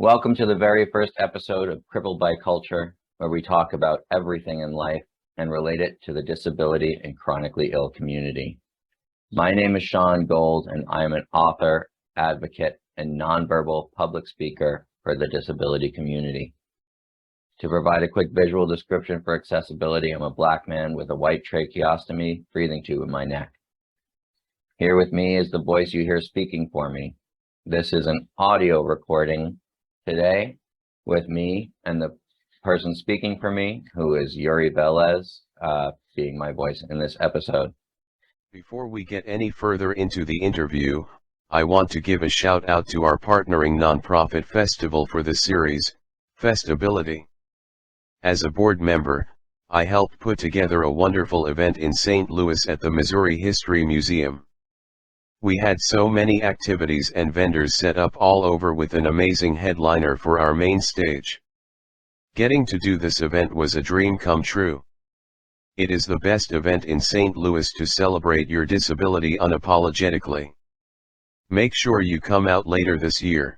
Welcome to the very first episode of Crippled by Culture, where we talk about everything in life and relate it to the disability and chronically ill community. My name is Sean Gold, and I am an author, advocate, and nonverbal public speaker for the disability community. To provide a quick visual description for accessibility, I'm a Black man with a white tracheostomy breathing tube in my neck. Here with me is the voice you hear speaking for me. This is an audio recording today with me and the person speaking for me, who is Yuri Velez, being my voice in this episode. Before we get any further into the interview, I want to give a shout out to our partnering nonprofit festival for the series, Festability. As a board member, I helped put together a wonderful event in St. Louis at the Missouri History Museum. We had so many activities and vendors set up all over with an amazing headliner for our main stage. Getting to do this event was a dream come true. It is the best event in St. Louis to celebrate your disability unapologetically. Make sure you come out later this year.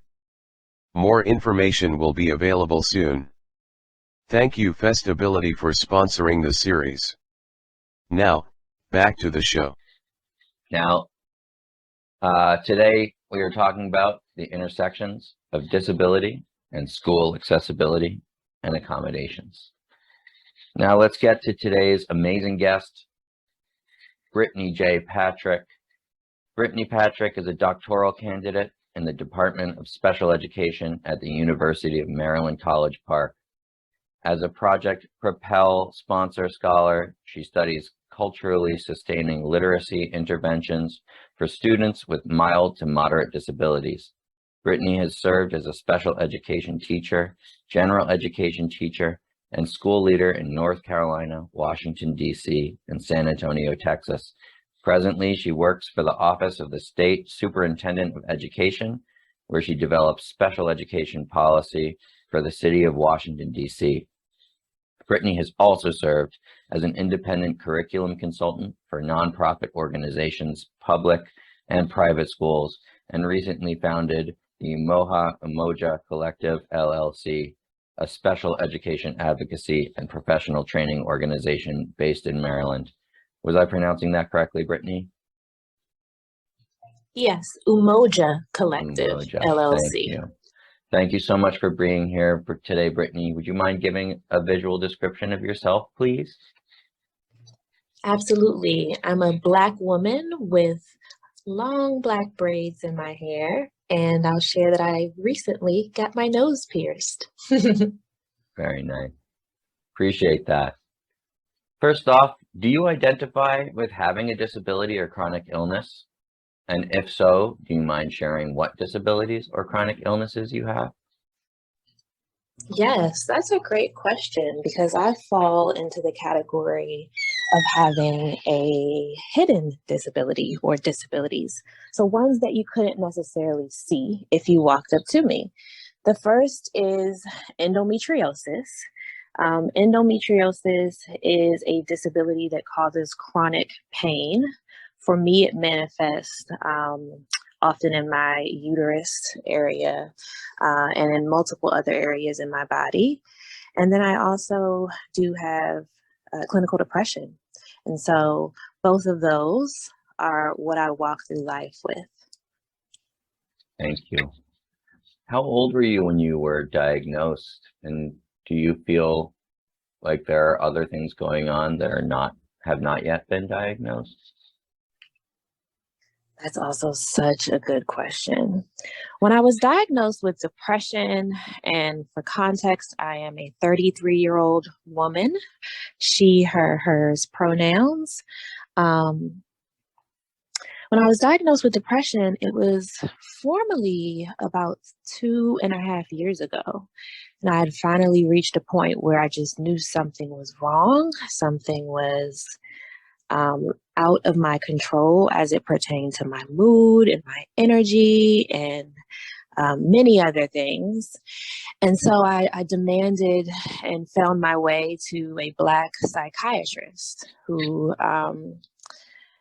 More information will be available soon. Thank you Festability for sponsoring the series. Now, back to the show. Today we are talking about the intersections of disability and school accessibility and accommodations. Now let's get to today's amazing guest, Brittany J. Patrick. Brittany Patrick is a doctoral candidate in the Department of Special Education at the University of Maryland College Park. As a Project Propel sponsor scholar, she studies culturally sustaining literacy interventions for students with mild to moderate disabilities. Brittany has served as a special education teacher, general education teacher, and school leader in North Carolina, Washington, D.C., and San Antonio, Texas. Presently, she works for the Office of the State Superintendent of Education, where she develops special education policy for the city of Washington, D.C. Brittany has also served as an independent curriculum consultant for nonprofit organizations, public and private schools, and recently founded the Moha Umoja Collective, LLC, a special education advocacy and professional training organization based in Maryland. Was I pronouncing that correctly, Brittany? Yes, Umoja Collective, Umoja. LLC. Thank you so much for being here today, Brittany. Would you mind giving a visual description of yourself, please? Absolutely. I'm a Black woman with long black braids in my hair, and I'll share that I recently got my nose pierced. Very nice. Appreciate that. First off, do you identify with having a disability or chronic illness? And if so, do you mind sharing what disabilities or chronic illnesses you have? Yes, that's a great question because I fall into the category of having a hidden disability or disabilities. So ones that you couldn't necessarily see if you walked up to me. The first is endometriosis. Endometriosis is a disability that causes chronic pain. For me, it manifests often in my uterus area and in multiple other areas in my body. And then I also do have clinical depression. And so both of those are what I walk through life with. Thank you. How old were you when you were diagnosed? And do you feel like there are other things going on that have not yet been diagnosed? That's also such a good question. When I was diagnosed with depression, and for context, I am a 33-year-old woman, she, her, hers pronouns. When I was diagnosed with depression, it was formally about 2.5 years ago. And I had finally reached a point where I just knew something was wrong, something was out of my control as it pertained to my mood and my energy and many other things. And so I demanded and found my way to a Black psychiatrist who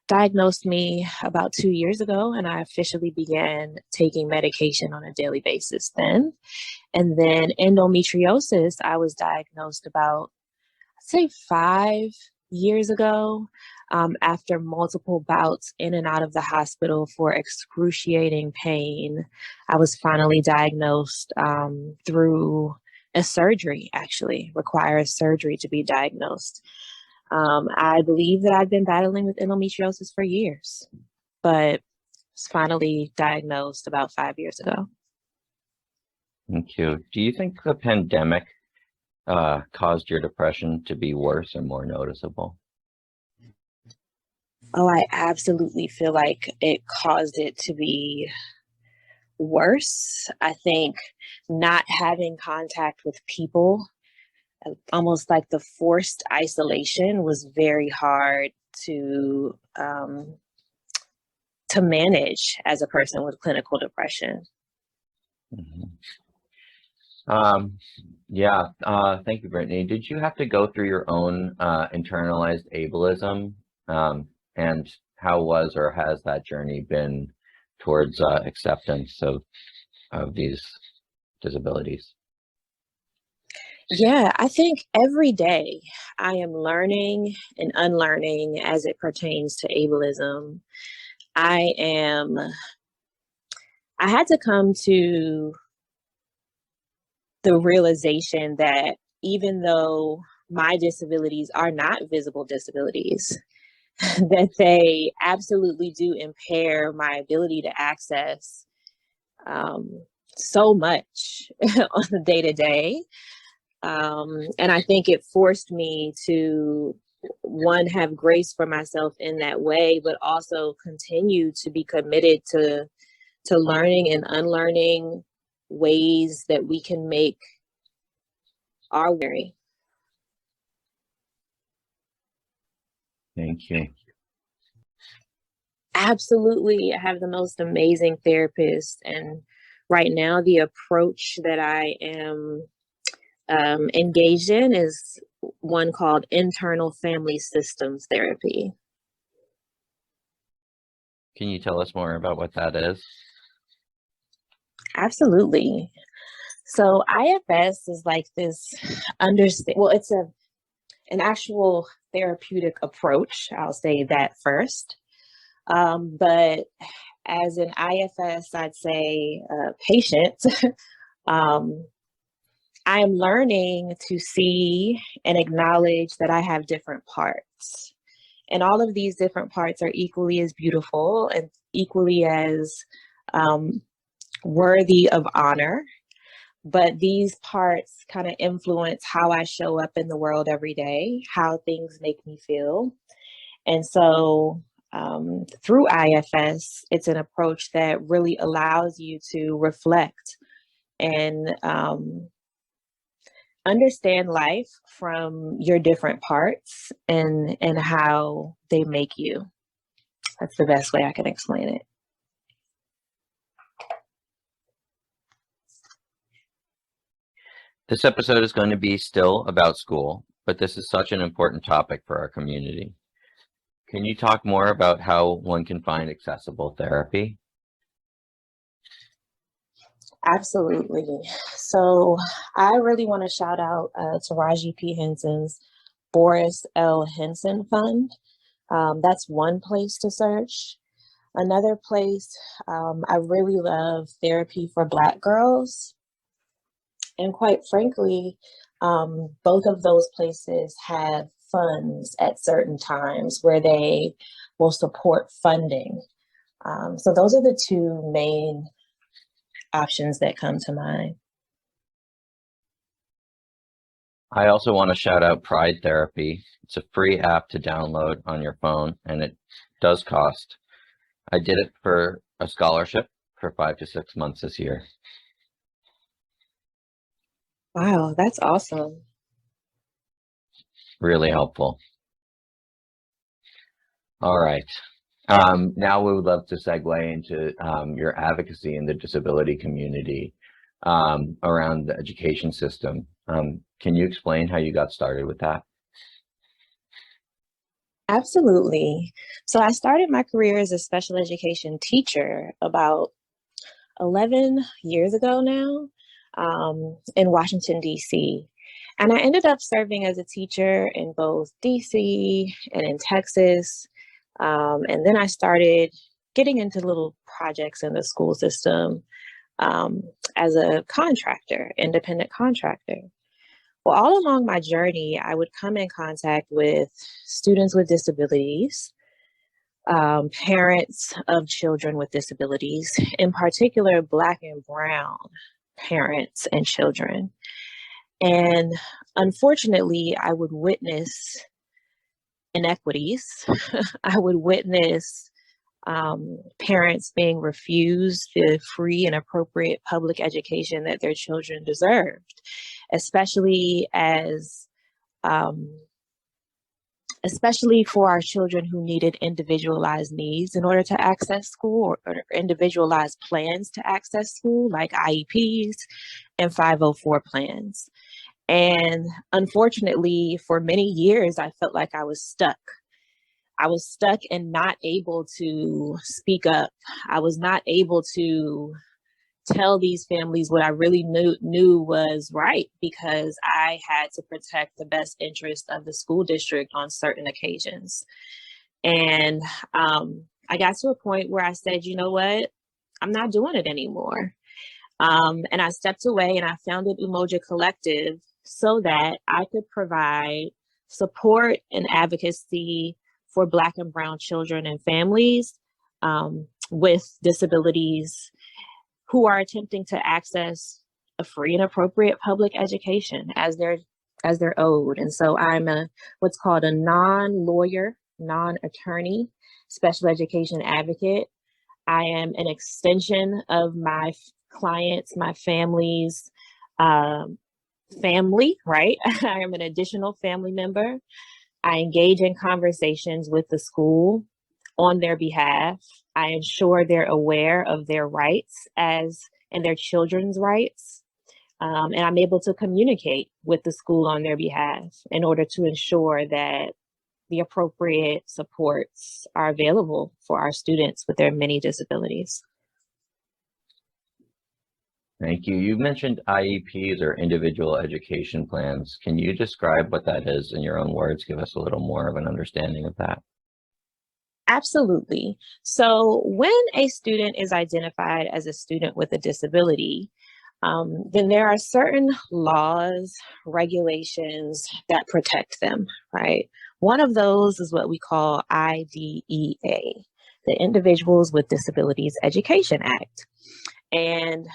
diagnosed me about 2 years ago, and I officially began taking medication on a daily basis then. And then endometriosis, I was diagnosed about, I'd say, 5 years ago, after multiple bouts in and out of the hospital for excruciating pain. I was finally diagnosed through a surgery, actually, requires surgery to be diagnosed. I believe that I've been battling with endometriosis for years, but was finally diagnosed about 5 years ago. Thank you. Do you think the pandemic caused your depression to be worse and more noticeable? Oh, I absolutely feel like it caused it to be worse. I think not having contact with people, almost like the forced isolation, was very hard to manage as a person with clinical depression. Mhm. Yeah, thank you, Brittany. Did you have to go through your own internalized ableism? And how was or has that journey been towards acceptance of these disabilities? Yeah, I think every day I am learning and unlearning as it pertains to ableism. I am, I had to come to the realization that even though my disabilities are not visible disabilities, that they absolutely do impair my ability to access so much on the day to day. And I think it forced me to, one, have grace for myself in that way, but also continue to be committed to learning and unlearning ways that we can make our way. Thank you. Absolutely. I have the most amazing therapist. And right now, the approach that I am engaged in is one called internal family systems therapy. Can you tell us more about what that is? Absolutely. So IFS is like this it's an actual therapeutic approach. I'll say that first. But as an IFS, I'd say patient, I am learning to see and acknowledge that I have different parts. And all of these different parts are equally as beautiful and equally as worthy of honor. But these parts kind of influence how I show up in the world every day, how things make me feel. And so through IFS, it's an approach that really allows you to reflect and understand life from your different parts and how they make you. That's the best way I can explain it. This episode is going to be still about school, but this is such an important topic for our community. Can you talk more about how one can find accessible therapy? Absolutely. So I really want to shout out Taraji P. Henson's Boris L. Henson Fund. That's one place to search. Another place, I really love Therapy for Black Girls. And quite frankly, both of those places have funds at certain times where they will support funding. So those are the two main options that come to mind. I also want to shout out Pride Therapy. It's a free app to download on your phone, and it does cost. I did it for a scholarship for 5 to 6 months this year. Wow, that's awesome. Really helpful. All right. Now we would love to segue into your advocacy in the disability community around the education system. Can you explain how you got started with that? Absolutely. So I started my career as a special education teacher about 11 years ago now, in Washington, D.C. And I ended up serving as a teacher in both D.C. and in Texas. And then I started getting into little projects in the school system, as a contractor, independent contractor. Well, all along my journey, I would come in contact with students with disabilities, parents of children with disabilities, in particular, Black and Brown parents and children. And unfortunately, I would witness inequities. I would witness parents being refused the free and appropriate public education that their children deserved, especially as especially for our children who needed individualized needs in order to access school, or individualized plans to access school, like IEPs and 504 plans. And unfortunately, for many years, I felt like I was stuck. I was stuck and not able to speak up. I was not able to tell these families what I really knew was right, because I had to protect the best interest of the school district on certain occasions. And I got to a point where I said, you know what, I'm not doing it anymore. And I stepped away and I founded Umoja Collective so that I could provide support and advocacy for Black and Brown children and families with disabilities who are attempting to access a free and appropriate public education as they're owed. And so I'm what's called a non-lawyer, non-attorney special education advocate. I am an extension of my clients, my family's family, right? I am an additional family member. I engage in conversations with the school on their behalf. I ensure they're aware of their rights and their children's rights. And I'm able to communicate with the school on their behalf in order to ensure that the appropriate supports are available for our students with their many disabilities. Thank you. You mentioned IEPs, or individual education plans. Can you describe what that is in your own words? Give us a little more of an understanding of that. Absolutely. So when a student is identified as a student with a disability, then there are certain laws, regulations that protect them, right? One of those is what we call IDEA, the Individuals with Disabilities Education Act. And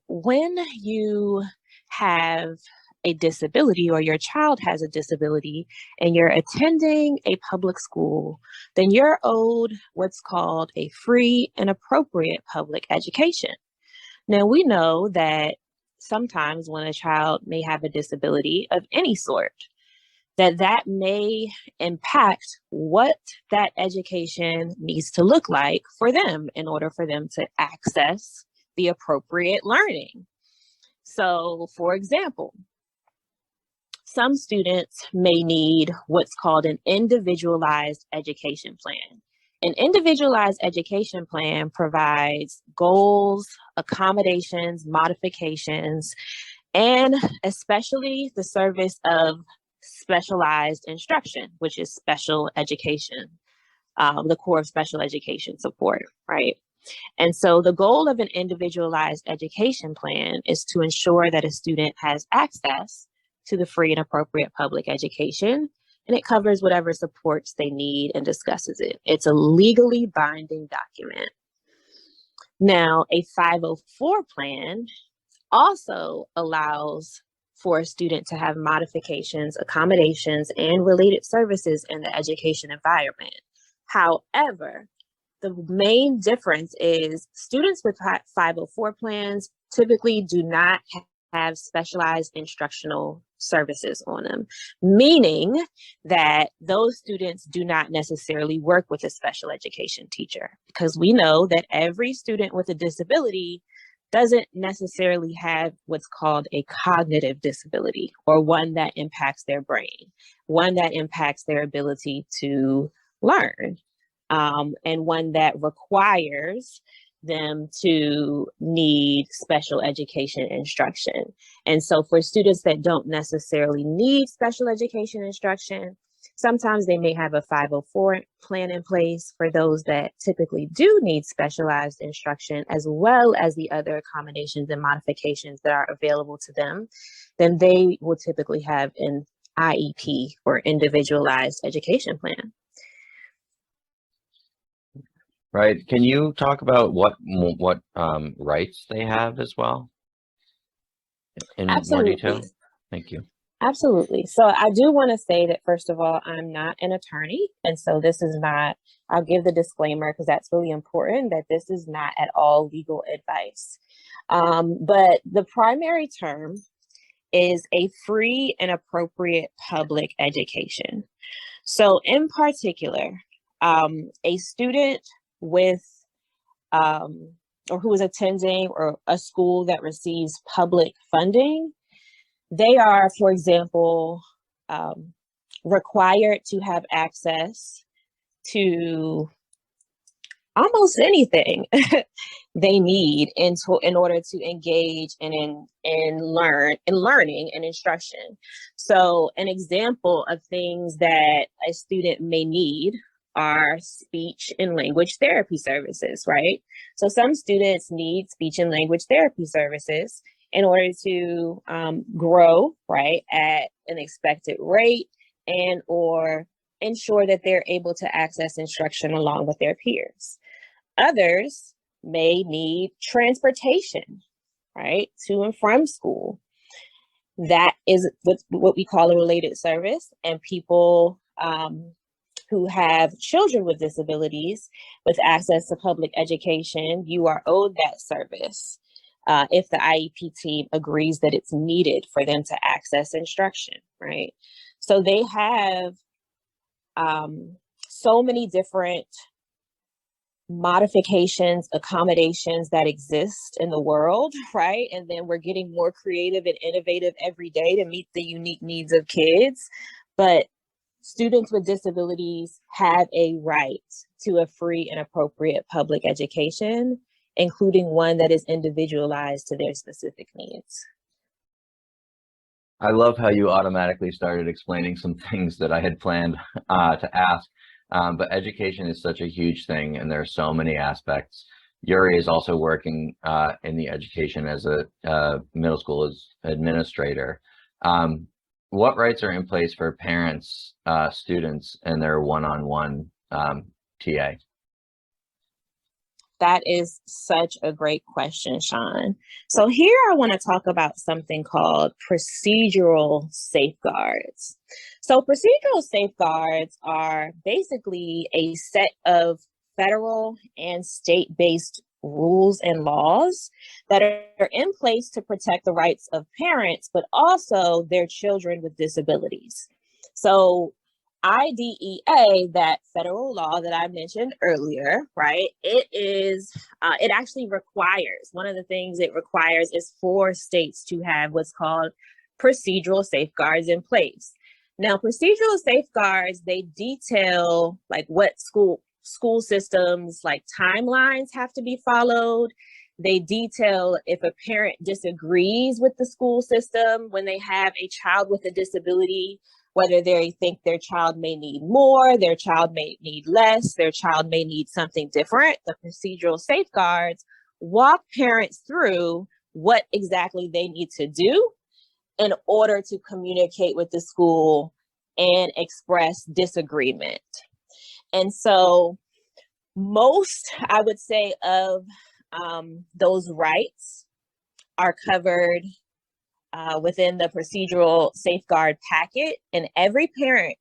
when you have a disability, or your child has a disability, and you're attending a public school, then you're owed what's called a free and appropriate public education. Now, we know that sometimes when a child may have a disability of any sort, that may impact what that education needs to look like for them in order for them to access the appropriate learning. So, for example, some students may need what's called an individualized education plan. An individualized education plan provides goals, accommodations, modifications, and especially the service of specialized instruction, which is special education, the core of special education support, right? And so the goal of an individualized education plan is to ensure that a student has access to the free and appropriate public education, and it covers whatever supports they need and discusses it. It's a legally binding document. Now, a 504 plan also allows for a student to have modifications, accommodations, and related services in the education environment. However, the main difference is students with 504 plans typically do not have specialized instructional services on them, meaning that those students do not necessarily work with a special education teacher, because we know that every student with a disability doesn't necessarily have what's called a cognitive disability, or one that impacts their brain, one that impacts their ability to learn, and one that requires them to need special education instruction. And so for students that don't necessarily need special education instruction, sometimes they may have a 504 plan in place. For those that typically do need specialized instruction, as well as the other accommodations and modifications that are available to them, then they will typically have an IEP, or individualized education plan. Right. Can you talk about what rights they have as well in more detail? Absolutely. Thank you. Absolutely. So I do want to say that, first of all, I'm not an attorney. And so this is not, I'll give the disclaimer because that's really important, that this is not at all legal advice. But the primary term is a free and appropriate public education. So in particular, a student with or who is attending or a school that receives public funding, they are, for example, required to have access to almost anything they need in order to engage in learning and instruction. So an example of things that a student may need are speech and language therapy services, right? So some students need speech and language therapy services in order to grow, right, at an expected rate, and or ensure that they're able to access instruction along with their peers. Others may need transportation, right, to and from school. That is what we call a related service, and people who have children with disabilities with access to public education, you are owed that service if the IEP team agrees that it's needed for them to access instruction, right? So they have so many different modifications, accommodations that exist in the world, right? And then we're getting more creative and innovative every day to meet the unique needs of kids. But students with disabilities have a right to a free and appropriate public education, including one that is individualized to their specific needs. I love how you automatically started explaining some things that I had planned to ask, but education is such a huge thing, and there are so many aspects. Yuri is also working in the education as a middle school administrator. What rights are in place for parents, students, and their one-on-one TA? That is such a great question, Sean. So here I want to talk about something called procedural safeguards. So procedural safeguards are basically a set of federal and state-based rules and laws that are in place to protect the rights of parents, but also their children with disabilities. So IDEA, that federal law that I mentioned earlier, right? It actually requires, one of the things it requires is for states to have what's called procedural safeguards in place. Now, procedural safeguards, they detail like what school systems, like timelines have to be followed. They detail if a parent disagrees with the school system when they have a child with a disability, whether they think their child may need more, their child may need less, their child may need something different. The procedural safeguards walk parents through what exactly they need to do in order to communicate with the school and express disagreement. And so most, I would say, of those rights are covered within the procedural safeguard packet, and every parent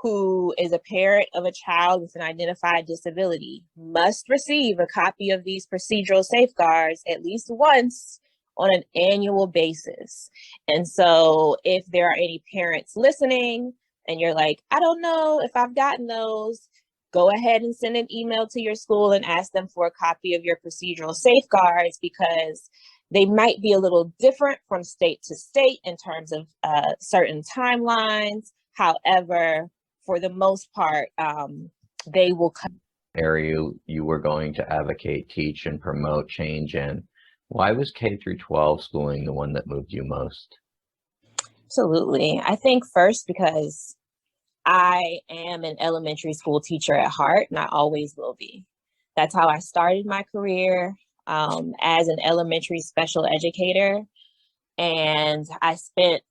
who is a parent of a child with an identified disability must receive a copy of these procedural safeguards at least once on an annual basis. And so if there are any parents listening and you're like, I don't know if I've gotten those, go ahead and send an email to your school and ask them for a copy of your procedural safeguards, because they might be a little different from state to state in terms of certain timelines. However, for the most part, they will area you were going to advocate, teach, and promote change in. Why was K through 12 schooling the one that moved you most? Absolutely. I think first because I am an elementary school teacher at heart, and I always will be. That's how I started my career as an elementary special educator. And I spent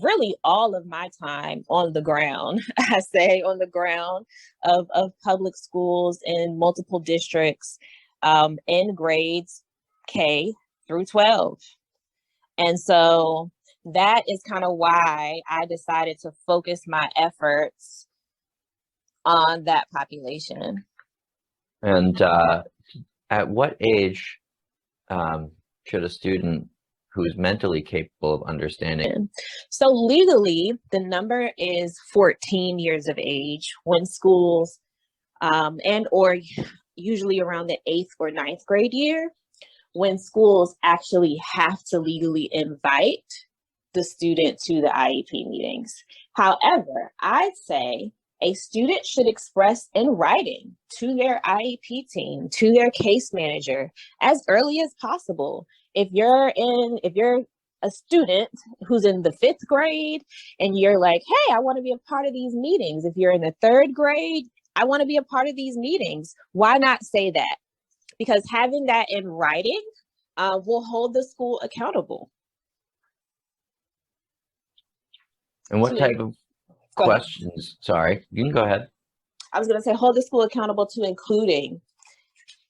really all of my time on the ground, I say on the ground of public schools in multiple districts in grades K through 12. And so that is kind of why I decided to focus my efforts on that population. And at what age should a student who is mentally capable of understanding? So legally, the number is 14 years of age when schools and or usually around the 8th or 9th grade year, when schools actually have to legally invite the student to the IEP meetings. However, I'd say a student should express in writing to their IEP team, to their case manager, as early as possible. If you're a student who's in the 5th grade and you're like, hey, I want to be a part of these meetings. If you're in the 3rd grade, I want to be a part of these meetings. Why not say that? Because having that in writing will hold the school accountable. And what type of questions? Sorry, you can go ahead. I was going to say, hold the school accountable to including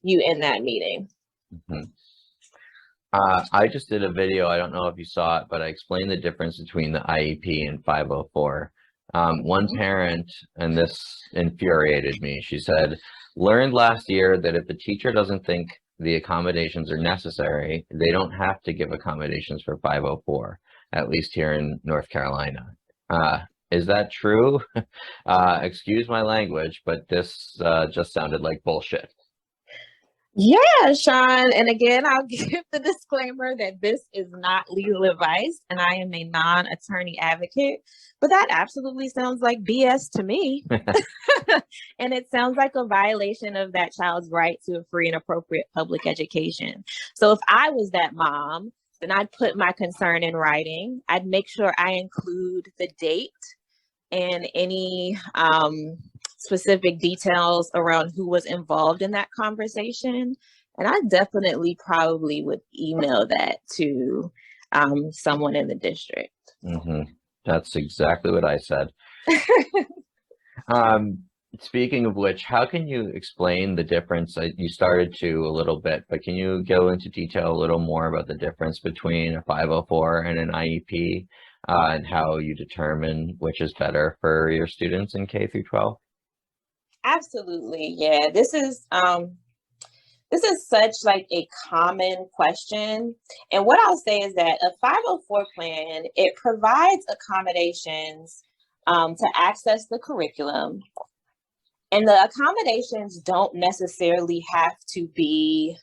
you in that meeting. Mm-hmm. I just did a video. I don't know if you saw it, but I explained the difference between the IEP and 504. One parent, and this infuriated me, she said, learned last year that if the teacher doesn't think the accommodations are necessary, they don't have to give accommodations for 504, at least here in North Carolina. Is that true? Excuse my language, but this just sounded like bullshit. Yeah, Sean. And again, I'll give the disclaimer that this is not legal advice and I am a non-attorney advocate, but that absolutely sounds like BS to me. And it sounds like a violation of that child's right to a free and appropriate public education. So if I was that mom, then I'd put my concern in writing. I'd make sure I include the date and any specific details around who was involved in that conversation. And I definitely probably would email that to someone in the district. Mm-hmm. That's exactly what I said. Speaking of which, how can you explain the difference? You started to a little bit, but can you go into detail a little more about the difference between a 504 and an IEP and how you determine which is better for your students in K through 12? Absolutely. Yeah, this is such like a common question. And what I'll say is that a 504 plan, it provides accommodations to access the curriculum. And the accommodations don't necessarily have to be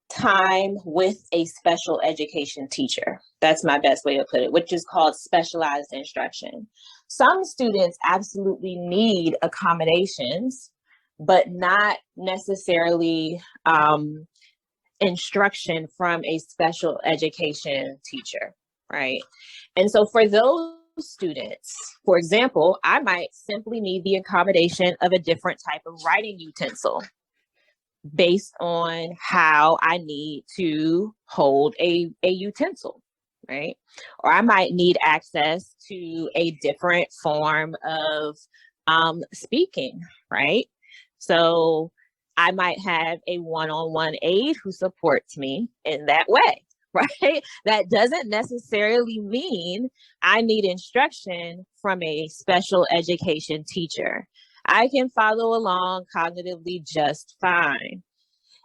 time with a special education teacher. That's my best way to put it, which is called specialized instruction. Some students absolutely need accommodations, but not necessarily instruction from a special education teacher, right? And so for those students, for example, I might simply need the accommodation of a different type of writing utensil based on how I need to hold a utensil, right? Or I might need access to a different form of speaking, right? So I might have a one-on-one aide who supports me in that way, right? That doesn't necessarily mean I need instruction from a special education teacher. I can follow along cognitively just fine.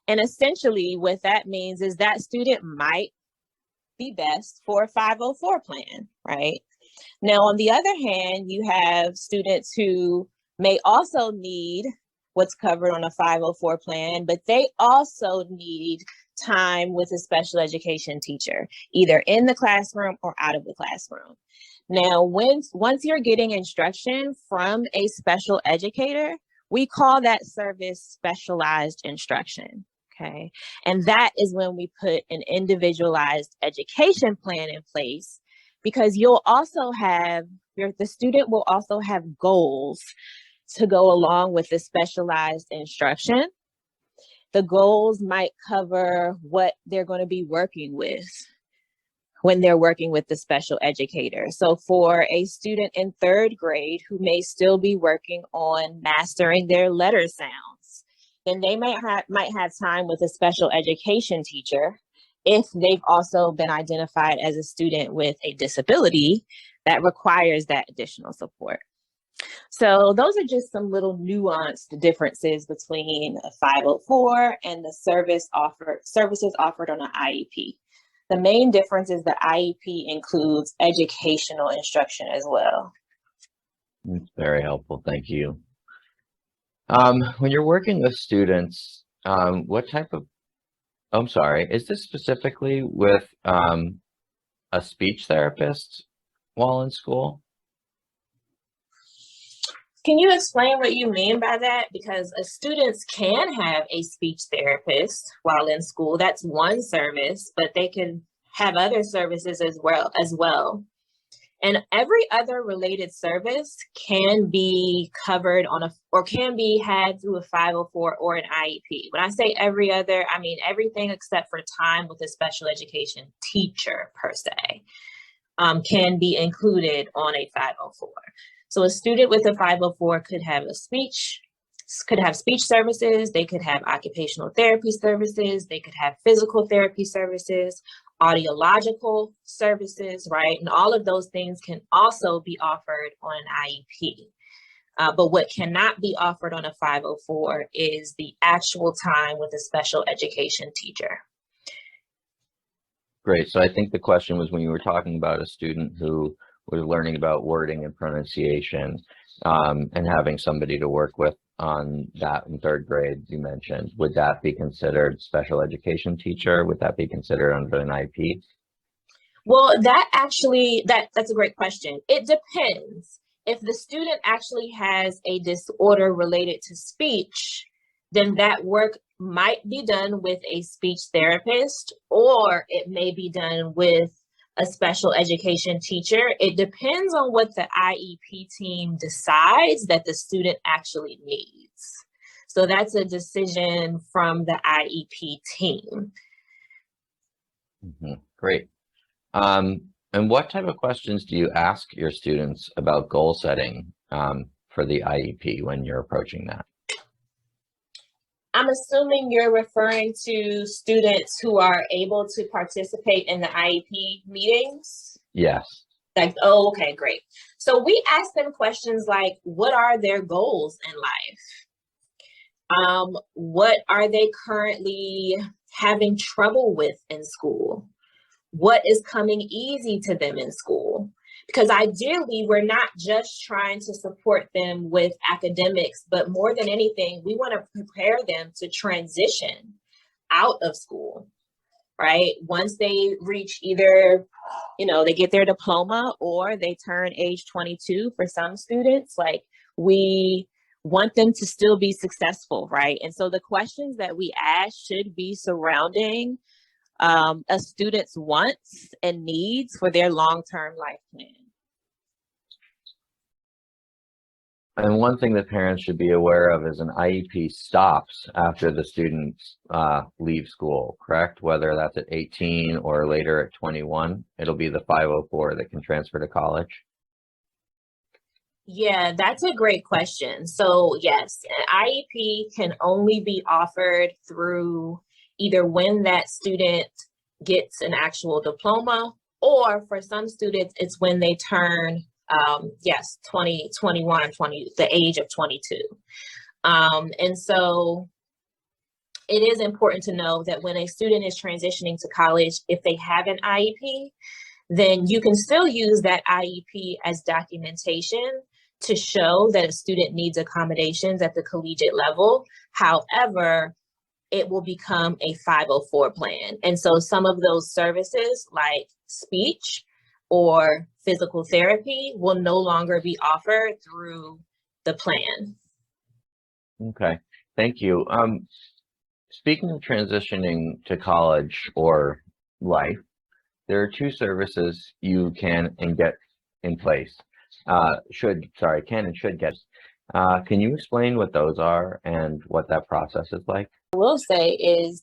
And essentially what that means is that student might be best for a 504 plan, right? Now, on the other hand, you have students who may also need what's covered on a 504 plan, but they also need time with a special education teacher, either in the classroom or out of the classroom. Now, once you're getting instruction from a special educator, we call that service specialized instruction, okay? And that is when we put an individualized education plan in place, because you'll also have, the student will also have goals to go along with the specialized instruction. The goals might cover what they're going to be working with when they're working with the special educator. So for a student in 3rd grade who may still be working on mastering their letter sounds, then they might have time with a special education teacher if they've also been identified as a student with a disability that requires that additional support. So those are just some little nuanced differences between a 504 and the services offered on an IEP. The main difference is the IEP includes educational instruction as well. It's very helpful. Thank you. When you're working with students, what type of, I'm sorry, is this specifically with a speech therapist while in school? Can you explain what you mean by that? Because students can have a speech therapist while in school. That's one service, but they can have other services as well. And every other related service can be covered or can be had through a 504 or an IEP. When I say every other, I mean everything except for time with a special education teacher per se, can be included on a 504. So a student with a 504 could have speech services, they could have occupational therapy services, they could have physical therapy services, audiological services, right? And all of those things can also be offered on an IEP. But what cannot be offered on a 504 is the actual time with a special education teacher. Great. So I think the question was when you were talking about a student who was learning about wording and pronunciation, and having somebody to work with on that in 3rd grade, you mentioned, would that be considered special education teacher? Would that be considered under an IEP? Well, that's a great question. It depends. If the student actually has a disorder related to speech, then that work might be done with a speech therapist, or it may be done with a special education teacher. It depends on what the IEP team decides that the student actually needs. So that's a decision from the IEP team. Great. And what type of questions do you ask your students about goal setting for the IEP when you're approaching that? I'm assuming you're referring to students who are able to participate in the IEP meetings? Yes. Like, oh, okay, great. So we ask them questions like, what are their goals in life? What are they currently having trouble with in school? What is coming easy to them in school? Because ideally, we're not just trying to support them with academics, but more than anything, we want to prepare them to transition out of school, right? Once they reach either, they get their diploma or they turn age 22 for some students, like we want them to still be successful, right? And so the questions that we ask should be surrounding a student's wants and needs for their long-term life plan. And one thing that parents should be aware of is an IEP stops after the students leave school, correct? Whether that's at 18 or later at 21, it'll be the 504 that can transfer to college. Yeah, that's a great question. So yes, an IEP can only be offered through either when that student gets an actual diploma, or for some students, it's when they turn 20, 21, 20, the age of 22. And so it is important to know that when a student is transitioning to college, if they have an IEP, then you can still use that IEP as documentation to show that a student needs accommodations at the collegiate level. However, it will become a 504 plan. And so some of those services like speech or physical therapy will no longer be offered through the plan. Okay, thank you. Speaking of transitioning to college or life, there are two services you can and get in place. Can and should get. Can you explain what those are and what that process is like? I will say is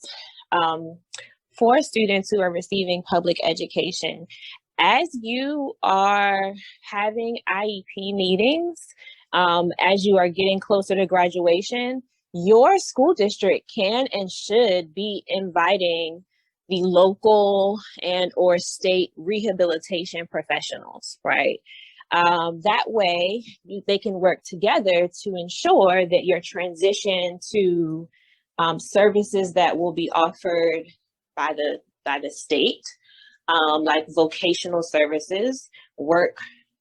for students who are receiving public education, as you are having IEP meetings, as you are getting closer to graduation, your school district can and should be inviting the local and or state rehabilitation professionals, right? That way they can work together to ensure that your transition to services that will be offered by the state, like vocational services, work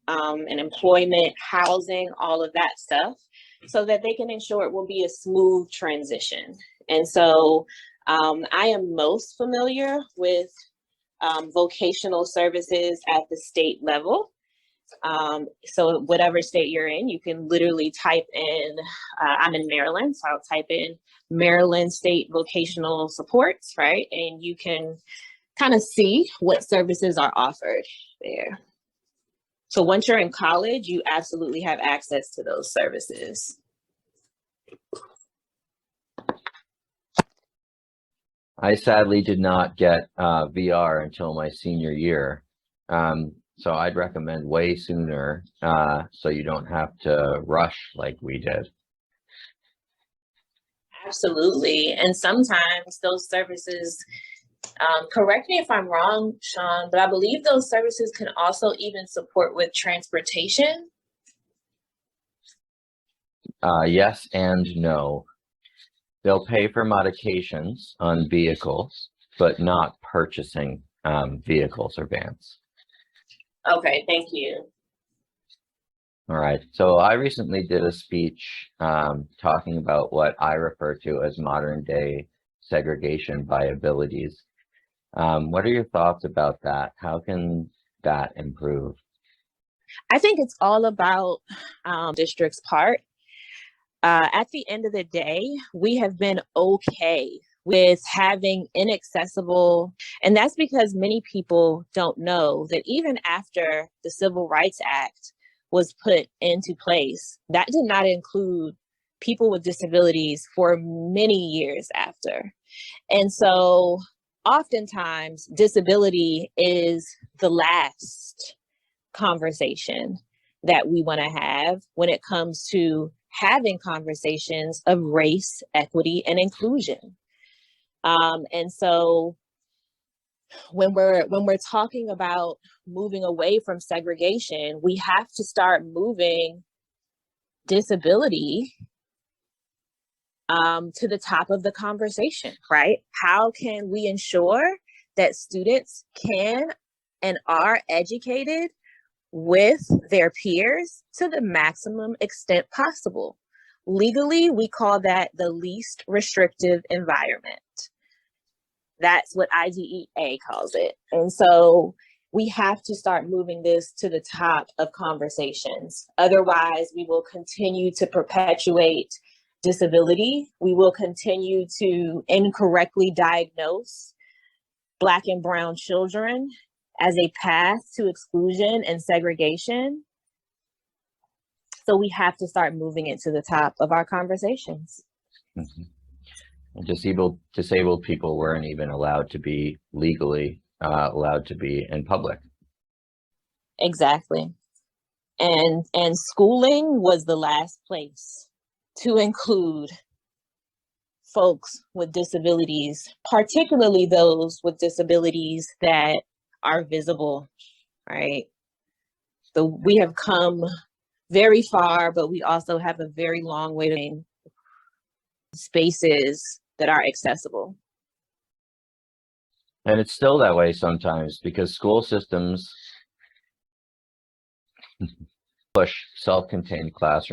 and employment, housing, all of that stuff, so that they can ensure it will be a smooth transition. And so I am most familiar with vocational services at the state level. So whatever state you're in, you can literally type in, I'm in Maryland, so I'll type in Maryland State Vocational Supports, right? And you can kind of see what services are offered there. So once you're in college, you absolutely have access to those services. I sadly did not get VR until my senior year. So I'd recommend way sooner so you don't have to rush like we did. Absolutely. And sometimes those services, correct me if I'm wrong, Sean, but I believe those services can also even support with transportation. Yes and no. They'll pay for modifications on vehicles, but not purchasing vehicles or vans. Okay, thank you. All right. So I recently did a speech talking about what I refer to as modern day segregation by abilities. What are your thoughts about that? How can that improve? I think it's all about district's part. At the end of the day, we have been okay with having inaccessible, and that's because many people don't know that even after the Civil Rights Act was put into place, that did not include people with disabilities for many years after. And so oftentimes disability is the last conversation that we want to have when it comes to having conversations of race, equity, and inclusion. And so when we're talking about moving away from segregation, we have to start moving disability to the top of the conversation, right? How can we ensure that students can and are educated with their peers to the maximum extent possible? Legally, we call that the least restrictive environment. That's what IDEA calls it. And so we have to start moving this to the top of conversations. Otherwise, we will continue to perpetuate disability. We will continue to incorrectly diagnose Black and brown children as a path to exclusion and segregation. So we have to start moving it to the top of our conversations. Mm-hmm. Disabled people weren't even allowed to be legally allowed to be in public. Exactly. And schooling was the last place to include folks with disabilities, particularly those with disabilities that are visible, right? So we have come very far, but we also have a very long way to go. Spaces that are accessible. And it's still that way sometimes because school systems push self-contained classrooms.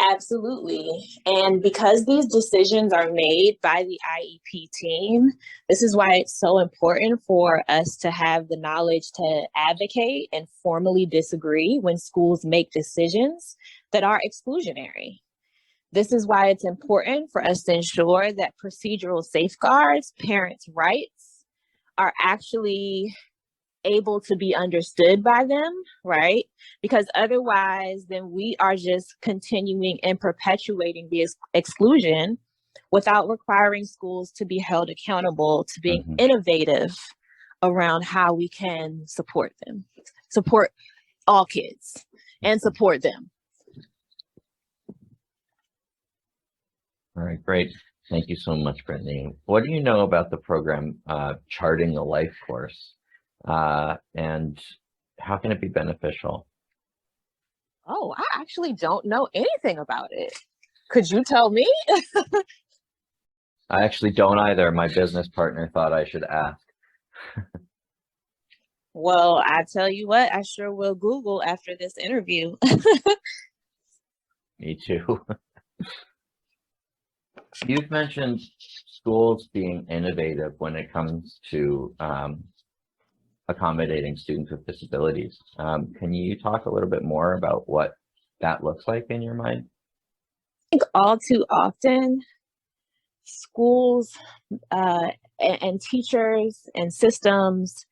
Absolutely. And because these decisions are made by the IEP team, this is why it's so important for us to have the knowledge to advocate and formally disagree when schools make decisions that are exclusionary. This is why it's important for us to ensure that procedural safeguards, parents' rights, are actually able to be understood by them, right? Because otherwise, then we are just continuing and perpetuating the exclusion without requiring schools to be held accountable to being innovative around how we can support them, support all kids and support them. All right, great. Thank you so much, Brittany. What do you know about the program Charting the Life course? And how can it be beneficial? Oh, I actually don't know anything about it. Could you tell me? I actually don't either. My business partner thought I should ask. Well, I tell you what, I sure will Google after this interview. Me too. You've mentioned schools being innovative when it comes to accommodating students with disabilities. Can you talk a little bit more about what that looks like in your mind? I think all too often, schools and teachers and systems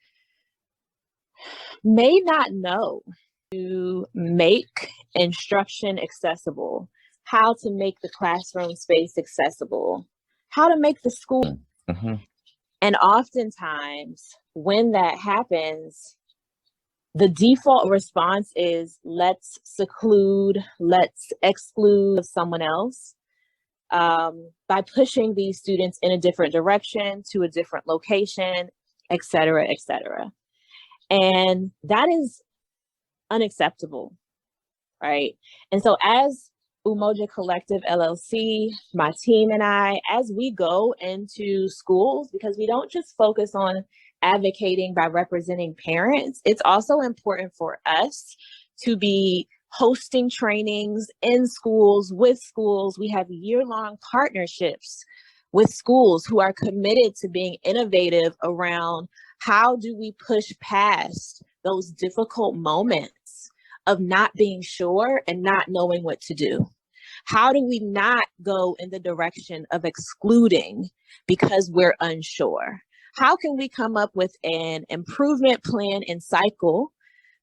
may not know to make instruction accessible, how to make the classroom space accessible, how to make the school. And oftentimes, when that happens, the default response is let's seclude, let's exclude someone else by pushing these students in a different direction to a different location, et cetera, et cetera. And that is unacceptable, right? And so as Umoja Collective LLC, my team and I, as we go into schools, because we don't just focus on advocating by representing parents, it's also important for us to be hosting trainings in schools, with schools. We have year-long partnerships with schools who are committed to being innovative around how do we push past those difficult moments of not being sure and not knowing what to do? How do we not go in the direction of excluding because we're unsure? How can we come up with an improvement plan and cycle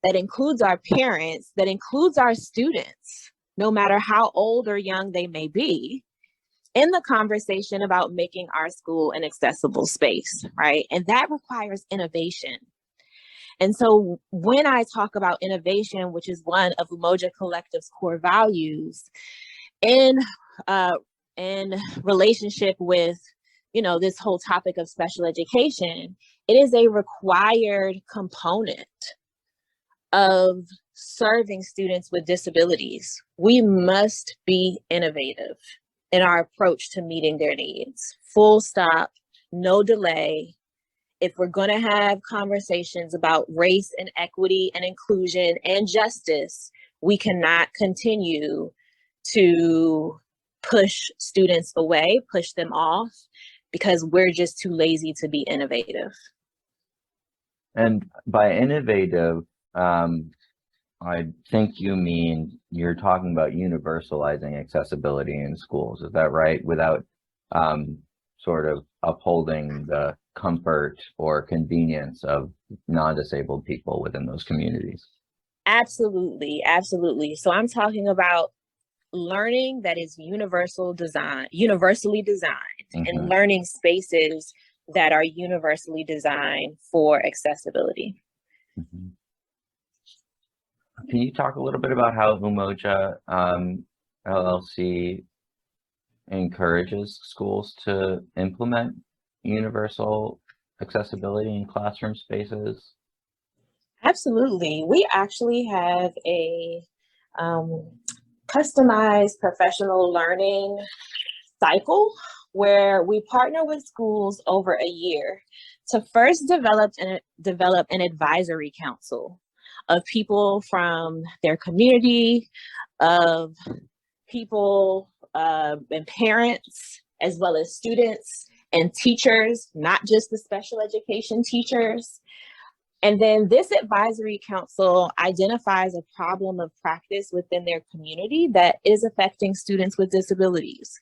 that includes our parents, that includes our students, no matter how old or young they may be, in the conversation about making our school an accessible space, right? And that requires innovation. And so when I talk about innovation, which is one of Umoja Collective's core values, in relationship with, this whole topic of special education, it is a required component of serving students with disabilities. We must be innovative in our approach to meeting their needs. Full stop, no delay. If we're going to have conversations about race and equity and inclusion and justice, we cannot continue to push students away, push them off, because we're just too lazy to be innovative. And by innovative, I think you mean you're talking about universalizing accessibility in schools. Is that right? Without sort of upholding the comfort or convenience of non-disabled people within those communities. Absolutely, absolutely. So I'm talking about learning that is universally designed, and learning spaces that are universally designed for accessibility. Can you talk a little bit about how Umoja LLC encourages schools to implement universal accessibility in classroom spaces? Absolutely. We actually have a customized professional learning cycle where we partner with schools over a year to first develop an advisory council of people from their community, of people and parents, as well as students and teachers, not just the special education teachers. And then this advisory council identifies a problem of practice within their community that is affecting students with disabilities.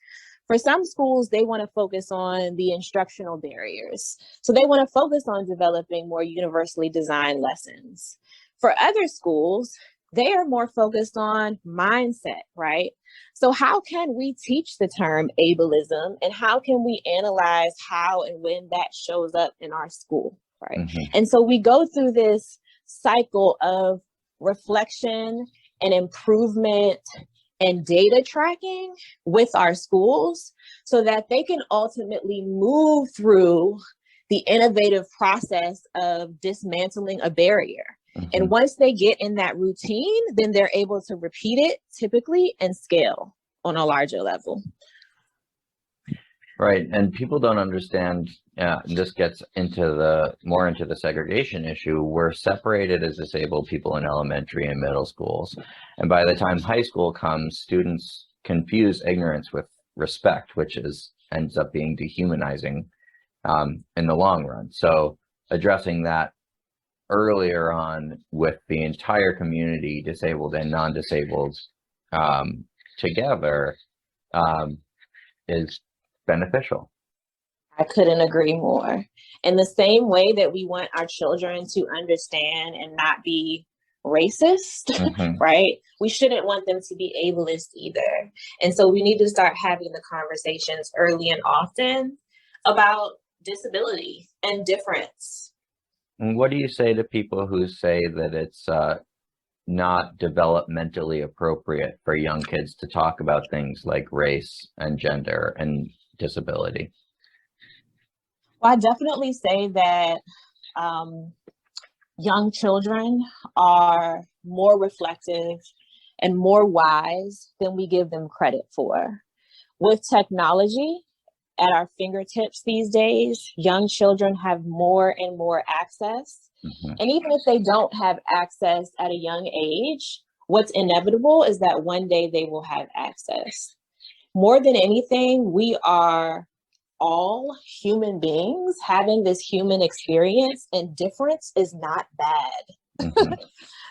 For some schools, they want to focus on the instructional barriers. So they want to focus on developing more universally designed lessons. For other schools, they are more focused on mindset, right? So how can we teach the term ableism, and how can we analyze how and when that shows up in our school, right? Mhm. And so we go through this cycle of reflection and improvement and data tracking with our schools so that they can ultimately move through the innovative process of dismantling a barrier. And Mhm. once they get in that routine, then they're able to repeat it typically and scale on a larger level. Right, and people don't understand. This gets into more into the segregation issue. We're separated as disabled people in elementary and middle schools, and by the time high school comes, students confuse ignorance with respect, which ends up being dehumanizing in the long run. So addressing that earlier on with the entire community, disabled and non-disabled, together, is beneficial. I couldn't agree more. In the same way that we want our children to understand and not be racist, Mhm. right? We shouldn't want them to be ableist either. And so we need to start having the conversations early and often about disability and difference. And what do you say to people who say that it's not developmentally appropriate for young kids to talk about things like race and gender and disability? Well, I definitely say that young children are more reflective and more wise than we give them credit for. With technology at our fingertips these days, young children have more and more access. Mhm. And even if they don't have access at a young age, what's inevitable is that one day they will have access. More than anything, we are all human beings having this human experience, and difference is not bad. Mhm.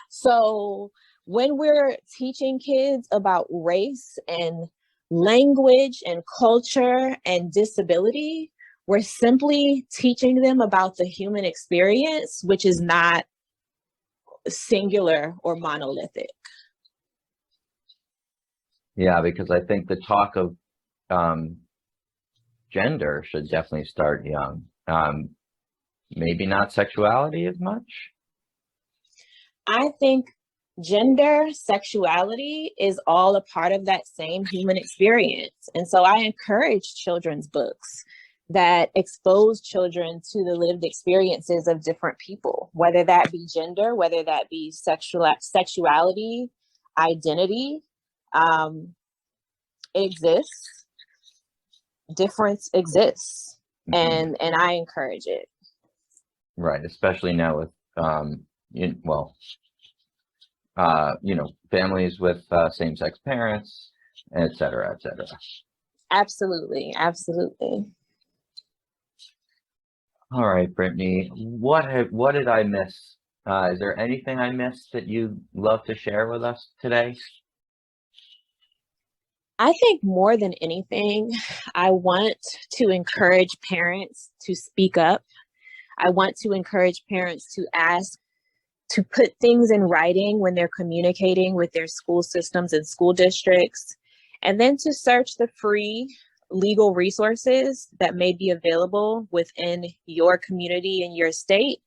So when we're teaching kids about race and language and culture and disability, we're simply teaching them about the human experience, which is not singular or monolithic. Yeah, because I think the talk of gender should definitely start young. Maybe not sexuality as much. I think gender, sexuality is all a part of that same human experience. And so I encourage children's books that expose children to the lived experiences of different people, whether that be gender, whether that be sexuality, identity. It exists, difference exists, Mhm. and I encourage it. Right, especially now with families with same-sex parents, et cetera, et cetera. Absolutely, absolutely. All right, Brittany, what did I miss? Is there anything I missed that you'd love to share with us today? I think more than anything, I want to encourage parents to speak up. I want to encourage parents to ask, to put things in writing when they're communicating with their school systems and school districts, and then to search the free legal resources that may be available within your community and your state,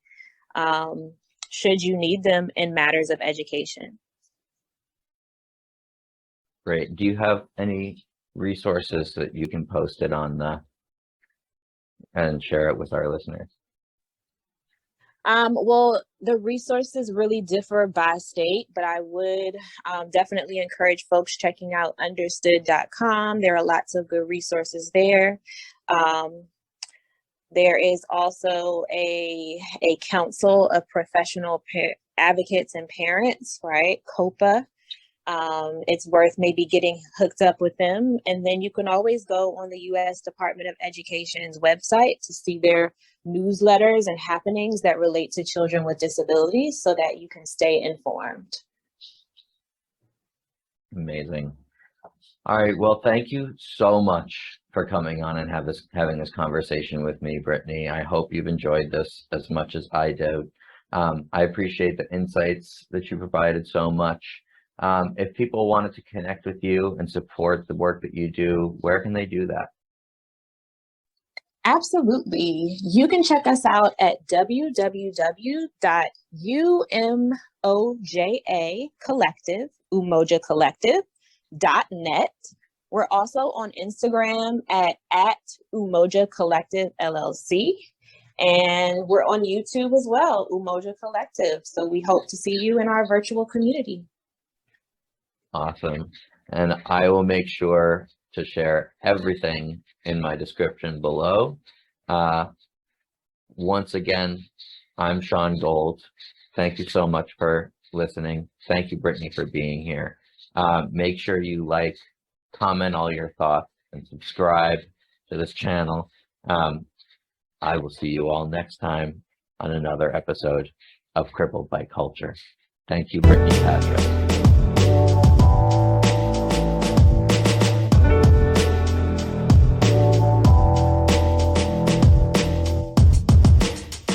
should you need them in matters of education. Great. Do you have any resources that you can post it on and share it with our listeners? Well, the resources really differ by state, but I would definitely encourage folks checking out understood.com. There are lots of good resources there. There is also a council of professional advocates and parents, right? COPA. It's worth maybe getting hooked up with them. And then you can always go on the U.S. Department of Education's website to see their newsletters and happenings that relate to children with disabilities so that you can stay informed. Amazing. All right. Well, thank you so much for coming on and having this conversation with me, Brittany. I hope you've enjoyed this as much as I did. I appreciate the insights that you provided so much. If people wanted to connect with you and support the work that you do, where can they do that? Absolutely. You can check us out at www.umojacollective.net. We're also on Instagram at Umoja Collective LLC. And we're on YouTube as well, Umoja Collective. So we hope to see you in our virtual community. Awesome. And I will make sure to share everything in my description below. Once again, I'm Sean Gold. Thank you so much for listening. Thank you, Brittany, for being here. Make sure you like, comment all your thoughts, and subscribe to this channel. I will see you all next time on another episode of Crippled by Culture. Thank you, Brittany Patrick.